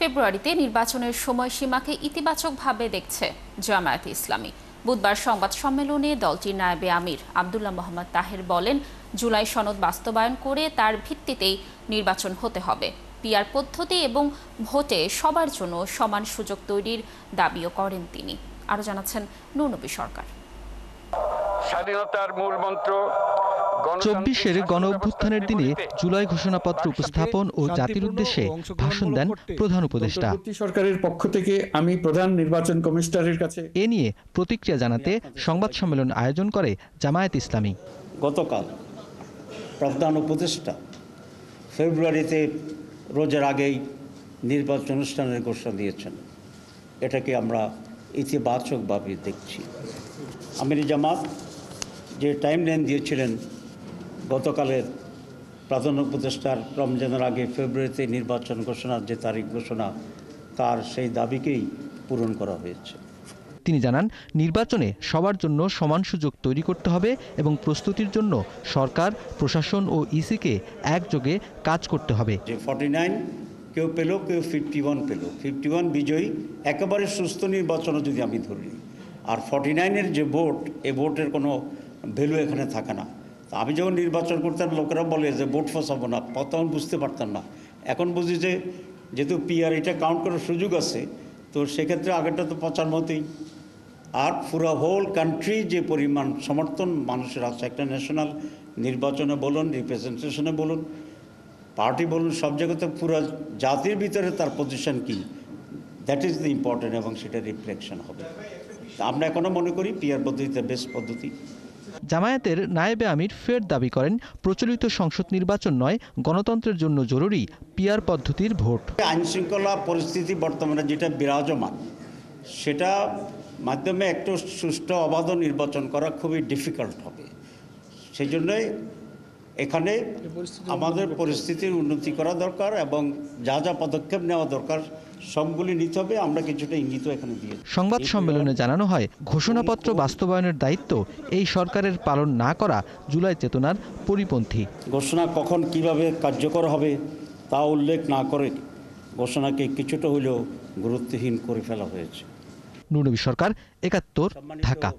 ফেব্রুয়ারিতে নির্বাচনের সময়সীমাকে ইতিবাচকভাবে দেখছে জামায়াতে ইসলামী। বুধবার সংবাদ সম্মেলনে দলটির নায়েবে আমির আব্দুল্লাহ মোহাম্মদ তাহের বলেন, জুলাই সনদ বাস্তবায়ন করে তার ভিত্তিতেই নির্বাচন হতে হবে। পিআর পদ্ধতি এবং ভোটে সবার জন্য সমান সুযোগ তৈরির দাবিও করেন তিনি। আরও জানাচ্ছেন নূরনবী সরকার। স্বাধীনতার মূল মন্ত্র ২৪-এর গণ অভ্যুত্থানের দিনে জুলাই ঘোষণাপত্র উপস্থাপন ও জাতির উদ্দেশ্যে ভাষণ দেন প্রধান উপদেষ্টা। সরকারের পক্ষ থেকে আমি প্রধান নির্বাচন কমিশনারের কাছে এ নিয়ে প্রতিক্রিয়া জানাতে সংবাদ সম্মেলন আয়োজন করে জামায়াত ইসলামী। গতকাল প্রধান উপদেষ্টা ফেব্রুয়ারিতে রোজার আগেই নির্বাচন অনুষ্ঠানের ঘোষণা দিয়েছেন। এটাকে আমরা ইতিবাচকভাবে দেখছি। আমির জামাত যে টাইমলাইন দিয়েছিলেন গতকালের প্রধান উপদেষ্টার রমজানের আগে ফেব্রুয়ারিতে নির্বাচন ঘোষণার যে তারিখ ঘোষণা, তার সেই দাবিকেই পূরণ করা হয়েছে। তিনি জানান, নির্বাচনে সবার জন্য সমান সুযোগ তৈরি করতে হবে এবং প্রস্তুতির জন্য সরকার, প্রশাসন ও ইসিকে একযোগে কাজ করতে হবে। যে 49 কেউ পেল, কেউ 51 পেল, 51 বিজয়ী একেবারে সুস্থ নির্বাচনও যদি আমি ধরি, আর 49-এর যে ভোট, এই ভোটের কোনো ভ্যালু এখানে থাকে না। আমি যখন নির্বাচন করতাম, লোকেরা বলে যে ভোট ফসাবো না, তখন বুঝতে পারতাম না। এখন বুঝি যে যেহেতু পিআর এটা কাউন্ট করার সুযোগ আছে, তো সেক্ষেত্রে আগেরটা তো পচার মতোই। আর পুরো হোল কান্ট্রি যে পরিমাণ সমর্থন মানুষের আছে, একটা ন্যাশনাল নির্বাচনে বলুন, রিপ্রেজেন্টেশনে বলুন, পার্টি বলুন, সব জায়গাতে পুরো জাতির ভিতরে তার পজিশন কি, দ্যাট ইজ দ্য ইম্পর্টেন্ট, এবং সেটা রিফ্লেকশন হবে। আমরা এখনও মনে করি পিআর পদ্ধতিতে বেস্ট পদ্ধতি। জামায়াতের নায়েবে আমির ফের দাবি করেন, প্রচলিত সংসদ নির্বাচন নয়, গণতন্ত্রের জন্য জরুরি পিআর পদ্ধতির ভোট। আইনশৃঙ্খলা পরিস্থিতি বর্তমানে যেটা বিরাজমান, সেটা মাধ্যমে একটু সুষ্ঠু অবাধ নির্বাচন করা খুবই ডিফিকাল্ট হবে। সেই জন্যই এখানে আমাদের পরিস্থিতির উন্নতি করা দরকার এবং যা যা পদক্ষেপ নেওয়া দরকার সবগুলি নিতে হবে। আমরা কিছুটা ইঙ্গিত এখানে দিয়েছি। সংবাদ সম্মেলনে জানানো হয়, ঘোষণাপত্র বাস্তবায়নের দায়িত্ব এই সরকারের পালন না করা জুলাই চেতনার পরিপন্থী। ঘোষণা কখন কিভাবে কার্যকর হবে তা উল্লেখ না করে ঘোষণাকে কিছুটা হলেও গুরুত্বহীন করে ফেলা হয়েছে। নূরনবী সরকার, ৭১, ঢাকা।